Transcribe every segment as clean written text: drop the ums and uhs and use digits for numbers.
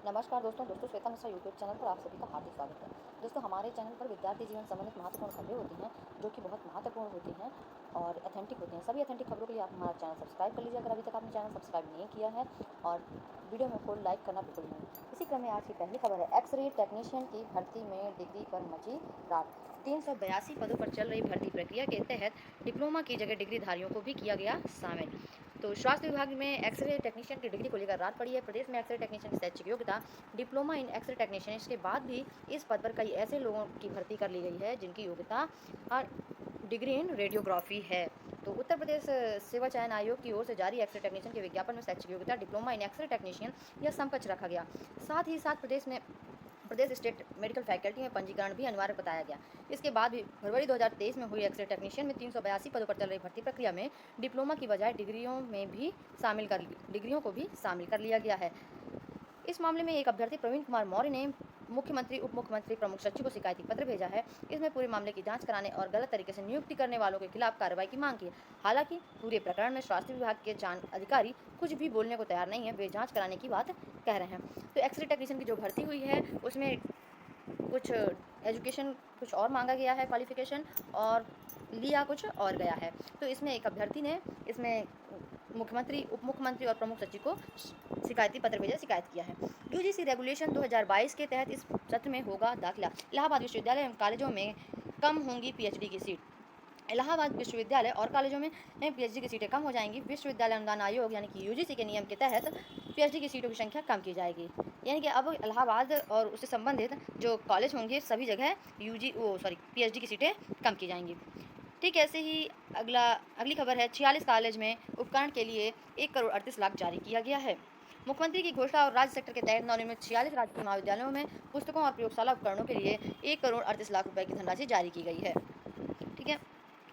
नमस्कार दोस्तों Shweta Mishra YouTube channel पर आप सभी का हार्दिक स्वागत है। दोस्तों हमारे चैनल पर विद्यार्थी जीवन संबंधित महत्वपूर्ण खबरें होती हैं जो कि बहुत महत्वपूर्ण होती हैं और अथेंटिक होती हैं। सभी अथेंटिक खबरों के लिए आप हमारा चैनल सब्सक्राइब कर लीजिए अगर अभी तक आपने चैनल सब्सक्राइब नहीं किया है, और वीडियो में फुल लाइक करना बिल्कुल नहीं। इसी क्रम में आज की पहली खबर है, एक्स-रे टेक्नीशियन की भर्ती में डिग्री पर मची रात। 382 पदों पर चल रही भर्ती प्रक्रिया के तहत डिप्लोमा की जगह डिग्रीधारियों को भी किया गया शामिल। तो स्वास्थ्य विभाग में एक्सरे टेक्नीशियन की डिग्री को लेकर रात पड़ी है। प्रदेश में एक्सरे टेक्नीशियन की शैक्षिक योग्यता डिप्लोमा इन एक्सरे टेक्नीशियन, इसके बाद भी इस पद पर कई ऐसे लोगों की भर्ती कर ली गई है जिनकी योग्यता डिग्री इन रेडियोग्राफी है। तो उत्तर प्रदेश सेवा चयन आयोग की ओर से जारी एक्सरे टेक्नीशियन के विज्ञापन में शैक्षिक योग्यता डिप्लोमा इन एक्सरे टेक्नीशियन या समकक्ष रखा गया। साथ ही साथ प्रदेश स्टेट मेडिकल फैकल्टी में पंजीकरण भी अनिवार्य बताया गया। इसके बाद भी फरवरी 2023 में हुई एक्सरे टेक्नीशियन में 382 पदों पर चल रही भर्ती प्रक्रिया में डिप्लोमा की बजाय डिग्रियों को भी शामिल कर लिया गया है। इस मामले में एक अभ्यर्थी प्रवीण कुमार मौर्य ने मुख्यमंत्री, उप मुख्यमंत्री, प्रमुख सचिव को शिकायती पत्र भेजा है। इसमें पूरे मामले की जांच कराने और गलत तरीके से नियुक्ति करने वालों के खिलाफ कार्रवाई की मांग की है। हालांकि पूरे प्रकरण में स्वास्थ्य विभाग के जांच अधिकारी कुछ भी बोलने को तैयार नहीं है, वे जांच कराने की बात कह रहे हैं। तो एक्सरे टेक्नीशियन की जो भर्ती हुई है उसमें कुछ एजुकेशन कुछ और मांगा गया है, क्वालिफिकेशन, और लिया कुछ और गया है। तो इसमें एक अभ्यर्थी ने इसमें मुख्यमंत्री, उप मुख्यमंत्री और प्रमुख सचिव को शिकायती पत्र भेजा, शिकायत किया है। यूजीसी रेगुलेशन 2022 के तहत इस सत्र में होगा दाखिला। इलाहाबाद विश्वविद्यालय एवं कॉलेजों में कम होंगी पीएचडी की सीट। इलाहाबाद विश्वविद्यालय और कॉलेजों में पीएचडी की सीटें कम हो जाएंगी। विश्वविद्यालय अनुदान आयोग यानी कि यूजीसी के नियम के तहत पीएचडी की सीटों की संख्या कम की जाएगी। यानी कि अब इलाहाबाद और उससे संबंधित जो कॉलेज होंगे सभी जगह पीएचडी की सीटें कम की जाएंगी। ठीक ऐसे ही अगली खबर है, 46 कॉलेज में उपकरण के लिए 1 करोड़ 38 लाख जारी किया गया है। मुख्यमंत्री की घोषणा और राज्य सेक्टर के तहत नवनिर्मित 46 राजकीय महाविद्यालयों में पुस्तकों और प्रयोगशाला उपकरणों के लिए 1 करोड़ 38 लाख रुपए की धनराशि जारी की गई है। ठीक है,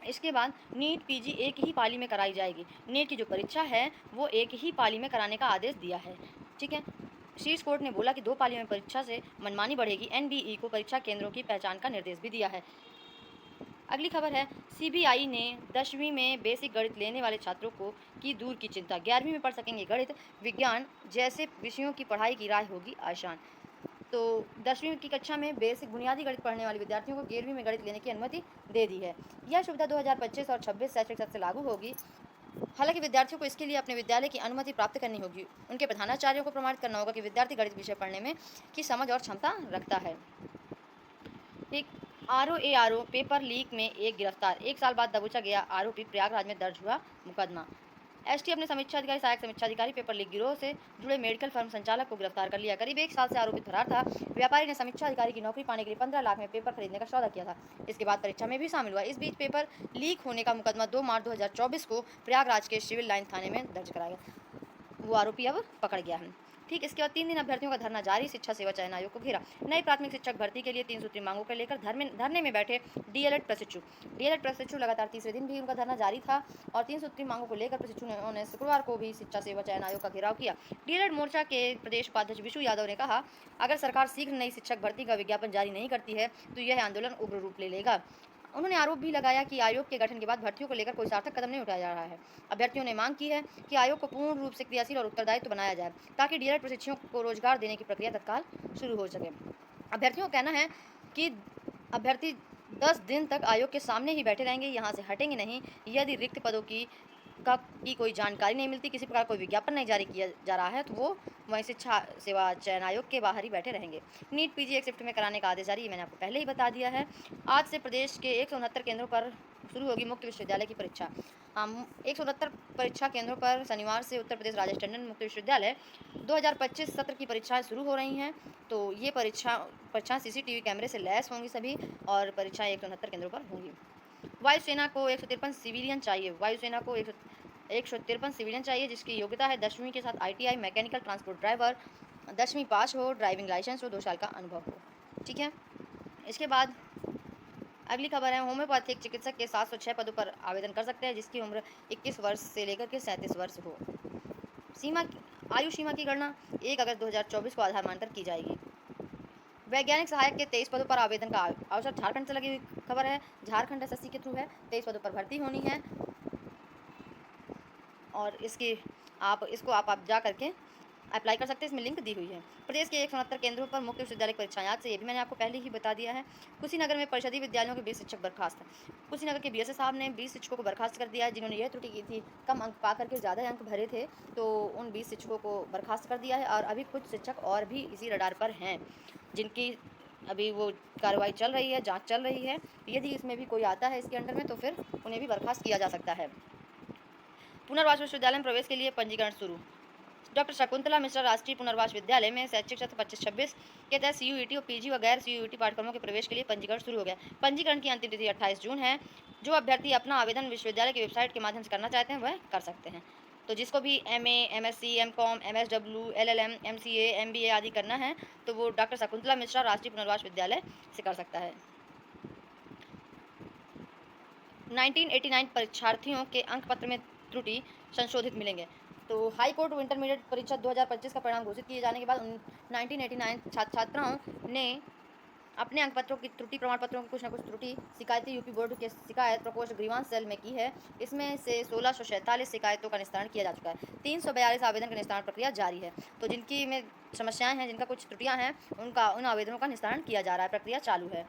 इसके बाद नीट पीजी एक ही पाली में कराई जाएगी। नीट की जो परीक्षा है वो एक ही पाली में कराने का आदेश दिया है। ठीक है, शीर्ष कोर्ट ने बोला कि 2 पाली में परीक्षा से मनमानी बढ़ेगी। एनबीई को परीक्षा केंद्रों की पहचान का निर्देश भी दिया है। अगली खबर है, सीबीआई ने 10वीं में बेसिक गणित लेने वाले छात्रों को की दूर की चिंता। 11वीं में पढ़ सकेंगे गणित, विज्ञान जैसे विषयों की पढ़ाई की राह होगी आसान। तो 10वीं की कक्षा में बेसिक बुनियादी गणित पढ़ने वाले विद्यार्थियों को 11वीं में गणित लेने की अनुमति दे दी है। यह सुविधा 2025 और 26 शैक्षणिक सत्र से लागू होगी। हालांकि विद्यार्थियों को इसके लिए अपने विद्यालय की अनुमति प्राप्त करनी होगी। उनके प्रधानाचार्यों को प्रमाणित करना होगा कि विद्यार्थी गणित विषय पढ़ने में की समझ और क्षमता रखता है। ठीक, आरओ पेपर लीक में एक गिरफ्तार। 1 साल बाद दबोचा गया आरोपी, प्रयागराज में दर्ज हुआ मुकदमा। एसटीएफ ने सहायक समीक्षा अधिकारी पेपर लीक गिरोह से जुड़े मेडिकल फर्म संचालक को गिरफ्तार कर लिया। करीब 1 साल से आरोपित फरार था। व्यापारी ने समीक्षा अधिकारी की नौकरी पाने के लिए 15 लाख में पेपर खरीदने का सौदा किया था। इसके बाद परीक्षा में भी शामिल हुआ। इस बीच पेपर लीक होने का मुकदमा 2 मार्च 2024 को प्रयागराज के सिविल लाइन थाने में दर्ज कराया गया। वो आरोपी अब पकड़ गया है। ठीक, इसके बाद 3 दिन अभ्यर्थियों का धरना जारी। शिक्षा सेवा चयन आयोग को घेरा। नई प्राथमिक शिक्षक भर्ती के लिए 3 सूत्री मांगों को लेकर धरने में बैठे डीएलएड प्रशिक्षु लगातार तीसरे दिन भी उनका धरना जारी था और 3 सूत्री मांगों को लेकर प्रशिक्षुओं ने शुक्रवार को भी शिक्षा सेवा चयन आयोग का घेराव किया। डीएलएड मोर्चा के प्रदेश उपाध्यक्ष विशु यादव ने कहा, अगर सरकार शीघ्र नई शिक्षक भर्ती का विज्ञापन जारी नहीं करती है तो यह आंदोलन उग्र रूप ले लेगा। उन्होंने आरोप भी लगाया कि आयोग के गठन के बाद भर्तियों को लेकर कोई सार्थक कदम नहीं उठाया जा रहा है। अभ्यर्थियों ने मांग की है कि आयोग को पूर्ण रूप से क्रियाशील और उत्तरदायित्व बनाया जाए ताकि डीएलएड प्रशिक्षुओं को रोजगार देने की प्रक्रिया तत्काल शुरू हो सके। अभ्यर्थियों का कहना है कि अभ्यर्थी 10 दिन तक आयोग के सामने ही बैठे रहेंगे, यहाँ से हटेंगे नहीं। यदि रिक्त पदों की कोई जानकारी नहीं मिलती, किसी प्रकार कोई विज्ञापन नहीं जारी किया जा रहा है तो वो वहीं शिक्षा सेवा चयन आयोग के बाहर ही बैठे रहेंगे। नीट पीजी एक शिफ्ट में कराने का आदेश जारी, मैंने आपको पहले ही बता दिया है। आज से प्रदेश के 169 केंद्रों पर शुरू होगी मुक्त विश्वविद्यालय की परीक्षा। 169 परीक्षा केंद्रों पर शनिवार से उत्तर प्रदेश राजेश टंडन मुक्त विश्वविद्यालय 2025 सत्र की परीक्षाएं शुरू हो रही हैं। तो ये परीक्षाएं सीसीटीवी कैमरे से लैस होंगी सभी, और परीक्षाएं 169 केंद्रों पर होंगी। वायुसेना को 153 सिविलियन चाहिए। वायुसेना को 153 सिविलियन चाहिए जिसकी योग्यता है 10वीं के साथ आईटीआई, मैकेनिकल ट्रांसपोर्ट ड्राइवर, 10वीं पास हो, ड्राइविंग लाइसेंस हो, 2 साल का अनुभव हो। ठीक है, इसके बाद अगली खबर है, होम्योपैथिक चिकित्सक के 706 पदों पर आवेदन कर सकते हैं जिसकी उम्र 21 वर्ष से लेकर के 37 वर्ष हो। आयु सीमा की गणना 1 अगस्त 2024 को आधार मानकर की जाएगी। वैज्ञानिक सहायक के 23 पदों पर आवेदन का अवसर झारखंड से लगी हुई खबर है। झारखंड एसएससी के थ्रू है, 23 पदों पर भर्ती होनी है और इसको आप जा करके अप्लाई कर सकते हैं, इसमें लिंक दी हुई है। प्रदेश के 169 केंद्रों पर मुख्य विश्वविद्यालय परीक्षाएं आज से, ये भी मैंने आपको पहले ही बता दिया है। कुशीनगर में परिषदीय विद्यालयों के 20 शिक्षक बर्खास्त। कुशीनगर के बीएसए साहब ने 20 शिक्षकों को बर्खास्त कर दिया है, जिन्होंने यह त्रुटि की थी, कम अंक पा करके ज़्यादा अंक भरे थे, तो उन 20 शिक्षकों को बर्खास्त कर दिया है। और अभी कुछ शिक्षक और भी इसी रडार पर हैं, जिनकी अभी वो कार्रवाई चल रही है, जाँच चल रही है। यदि इसमें भी कोई आता है इसके अंडर में, तो फिर उन्हें भी बर्खास्त किया जा सकता है। पुनर्वास विश्वविद्यालय में प्रवेश के लिए पंजीकरण शुरू। डॉक्टर शकुंतला मिश्रा राष्ट्रीय पुनर्वास विद्यालय में शैक्षिक सत्र 25-26 के तहत सीयूईटी और पीजी व गैर सीयूईटी पाठ्यक्रमों के प्रवेश के लिए पंजीकरण शुरू हो गया। पंजीकरण की अंतिम तिथि 28 जून है। जो अभ्यर्थी अपना आवेदन विश्वविद्यालय की वेबसाइट के माध्यम से करना चाहते हैं वह कर सकते हैं। तो जिसको भी MA, MSc, MCom, MSW, LLM, MCA, MBA आदि करना है, तो वो डॉक्टर शकुंतला मिश्रा राष्ट्रीय पुनर्वास विद्यालय से कर सकता है। 1989 परीक्षार्थियों के अंक पत्र में त्रुटि संशोधित मिलेंगे। तो हाई कोर्ट इंटरमीडिएट परीक्षा 2025 का परिणाम घोषित किए जाने के बाद 1989 छात्र छात्राओं ने अपने अंक पत्रों की त्रुटि प्रमाण पत्रों की कुछ न कुछ त्रुटि शिकायतें यूपी बोर्ड के शिकायत प्रकोष्ठ ग्रीवांस सेल में की है। इसमें से 1647 शिकायतों का निस्तारण किया जा चुका है। 342 आवेदन का निस्तारण प्रक्रिया जारी है। तो जिनकी में समस्याएं हैं, जिनका कुछ त्रुटियां हैं, उन आवेदनों का निस्तारण किया जा रहा है, प्रक्रिया चालू है।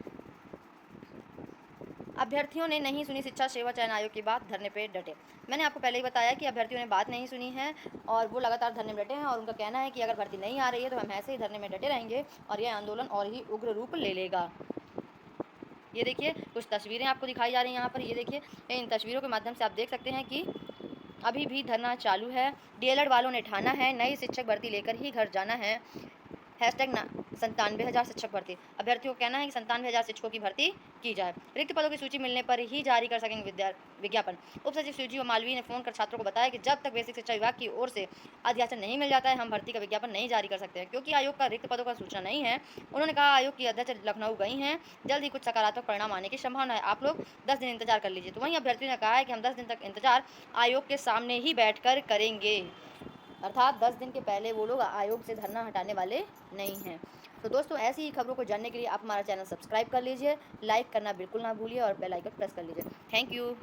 अभ्यर्थियों ने नहीं सुनी शिक्षा सेवा चयन आयोग की बात, धरने पे डटे। मैंने आपको पहले ही बताया कि अभ्यर्थियों ने बात नहीं सुनी है और वो लगातार धरने में डटे हैं, और उनका कहना है कि अगर भर्ती नहीं आ रही है तो हम ऐसे ही धरने में डटे रहेंगे और यह आंदोलन और ही उग्र रूप ले लेगा। ये देखिए, कुछ तस्वीरें आपको दिखाई जा रही हैं यहाँ पर। ये देखिए, इन तस्वीरों के माध्यम से आप देख सकते हैं कि अभी भी धरना चालू है। डीएलएड वालों ने ठाना है नई शिक्षक भर्ती लेकर ही घर जाना है। हैशटैग 97,000 शिक्षक भर्ती। अभ्यर्थियों का कहना है कि 97,000 शिक्षकों की भर्ती की जाए। रिक्त पदों की सूची मिलने पर ही जारी कर सकेंगे विज्ञापन। उप सचिव सुजीव मालवीय ने फोन कर छात्रों को बताया कि जब तक बेसिक शिक्षा विभाग की ओर से अध्याचन नहीं मिल जाता है, हम भर्ती का विज्ञापन नहीं जारी कर सकते हैं। क्योंकि आयोग का रिक्त पदों का सूचना नहीं है, उन्होंने कहा आयोग की अध्यक्ष लखनऊ गई हैं, जल्द ही कुछ सकारात्मक परिणाम आने की संभावना है, आप लोग 10 दिन इंतजार कर लीजिए। तो वहीं अभ्यर्थियों ने कहा है कि हम 10 दिन तक इंतजार आयोग के सामने ही बैठकर करेंगे, अर्थात 10 दिन के पहले वो लोग आयोग से धरना हटाने वाले नहीं हैं। तो दोस्तों, ऐसी ही खबरों को जानने के लिए आप हमारा चैनल सब्सक्राइब कर लीजिए, लाइक करना बिल्कुल ना भूलिए और बेल आइकन प्रेस कर लीजिए। Thank you.